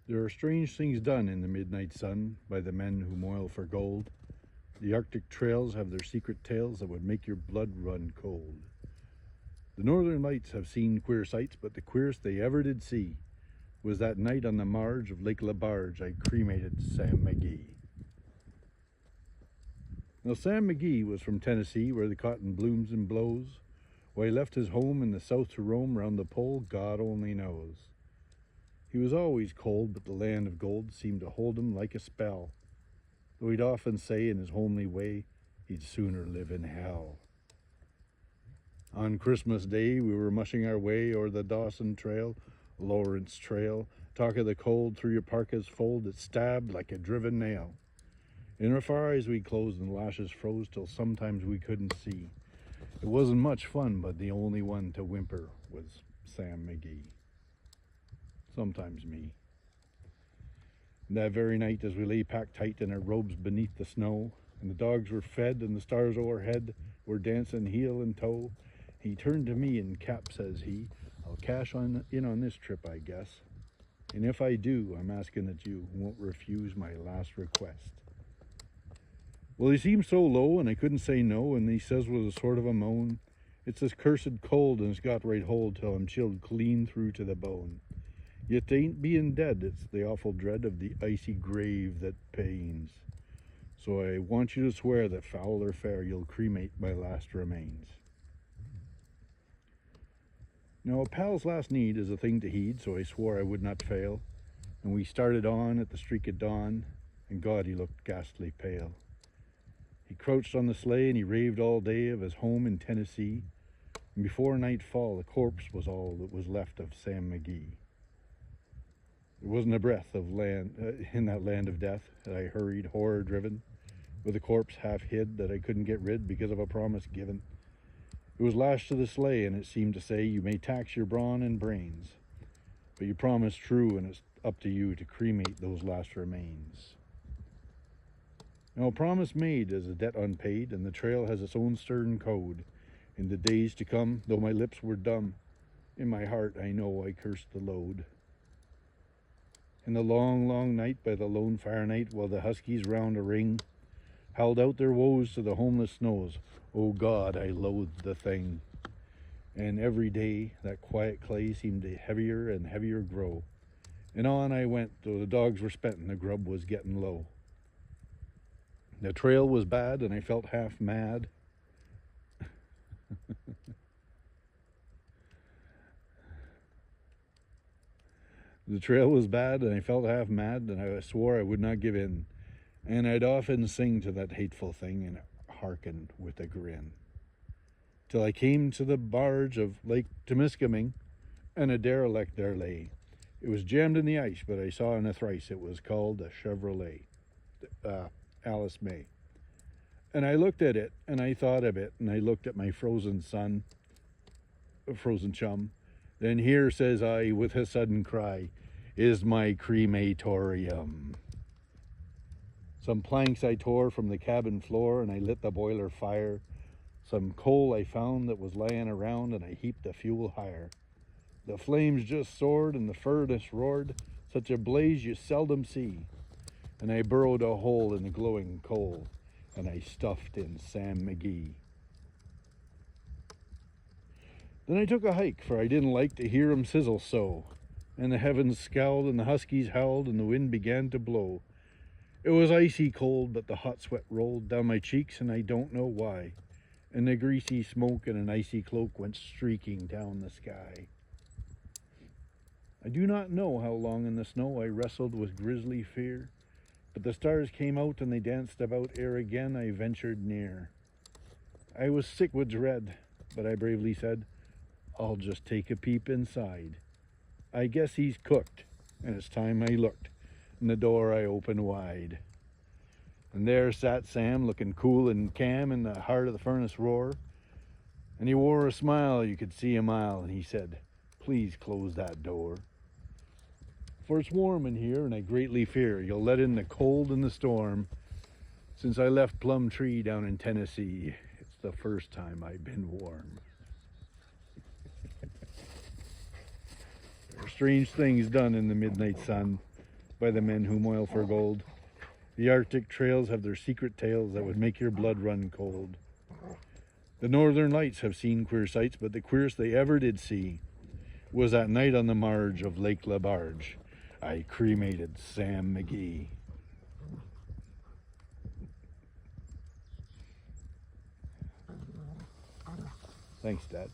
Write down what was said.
There are strange things done in the midnight sun by the men who moil for gold. The Arctic trails have their secret tales that would make your blood run cold. The northern lights have seen queer sights, but the queerest they ever did see was that night on the marge of Lake LaBarge I cremated Sam McGee. Now, Sam McGee was from Tennessee, where the cotton blooms and blows. Why he left his home in the south to roam round the pole, God only knows. He was always cold, but the land of gold seemed to hold him like a spell, though he'd often say in his homely way he'd sooner live in hell. On Christmas Day, we were mushing our way o'er the Dawson Trail, Lawrence Trail, talk of the cold through your parka's fold that stabbed like a driven nail. In our far eyes we closed and lashes froze till sometimes we couldn't see. It wasn't much fun, but the only one to whimper was Sam McGee. Sometimes me. And that very night, as we lay packed tight in our robes beneath the snow, and the dogs were fed and the stars overhead were dancing heel and toe, he turned to me and, Cap, says he, I'll cash in on this trip, I guess. And if I do, I'm asking that you won't refuse my last request. Well, he seemed so low, and I couldn't say no, and he says with a sort of a moan, it's this cursed cold, and it's got right hold till I'm chilled clean through to the bone. Yet they ain't being dead, it's the awful dread of the icy grave that pains. So I want you to swear that foul or fair, you'll cremate my last remains. Now, a pal's last need is a thing to heed, so I swore I would not fail. And we started on at the streak of dawn, and God, he looked ghastly pale. He crouched on the sleigh and he raved all day of his home in Tennessee. And before nightfall, the corpse was all that was left of Sam McGee. There wasn't a breath of land in that land of death. I hurried, horror-driven, with a corpse half hid that I couldn't get rid because of a promise given. It was lashed to the sleigh, and it seemed to say, you may tax your brawn and brains, but you promised true, and it's up to you to cremate those last remains. Now, a promise made is a debt unpaid, and the trail has its own stern code. In the days to come, though my lips were dumb, in my heart I know I cursed the load. In the long, long night by the lone fire night, while the huskies round a ring howled out their woes to the homeless snows, oh God, I loathed the thing. And every day that quiet clay seemed to heavier and heavier grow. And on I went, though the dogs were spent and the grub was getting low. The trail was bad and I felt half mad. The trail was bad and I felt half mad, and I swore I would not give in. And I'd often sing to that hateful thing and hearken with a grin. Till I came to the barge of Lake Temiskaming, and a derelict there lay. It was jammed in the ice, but I saw in a thrice it was called a Chevrolet. Alice May. And I looked at it, and I thought of it, and I looked at my frozen chum. Then here, says I, with a sudden cry, is my crematorium. Some planks I tore from the cabin floor, and I lit the boiler fire. Some coal I found that was laying around, and I heaped the fuel higher. The flames just soared, and the furnace roared, such a blaze you seldom see. And I burrowed a hole in the glowing coal, and I stuffed in Sam McGee. Then I took a hike, for I didn't like to hear 'em sizzle so, and the heavens scowled, and the huskies howled, and the wind began to blow. It was icy cold, but the hot sweat rolled down my cheeks, and I don't know why, and the greasy smoke in an icy cloak went streaking down the sky. I do not know how long in the snow I wrestled with grisly fear, but the stars came out and they danced about ere again I ventured near. I was sick with dread, but I bravely said, I'll just take a peep inside. I guess he's cooked, and it's time I looked, and the door I opened wide. And there sat Sam, looking cool and calm in the heart of the furnace roar, and he wore a smile you could see a mile, and he said, please close that door. For it's warm in here, and I greatly fear you'll let in the cold and the storm. Since I left Plum Tree down in Tennessee, it's the first time I've been warm. There are strange things done in the midnight sun by the men who moil for gold. The Arctic trails have their secret tales that would make your blood run cold. The Northern Lights have seen queer sights, but the queerest they ever did see was that night on the marge of Lake LaBarge. I cremated Sam McGee. Thanks, Dad.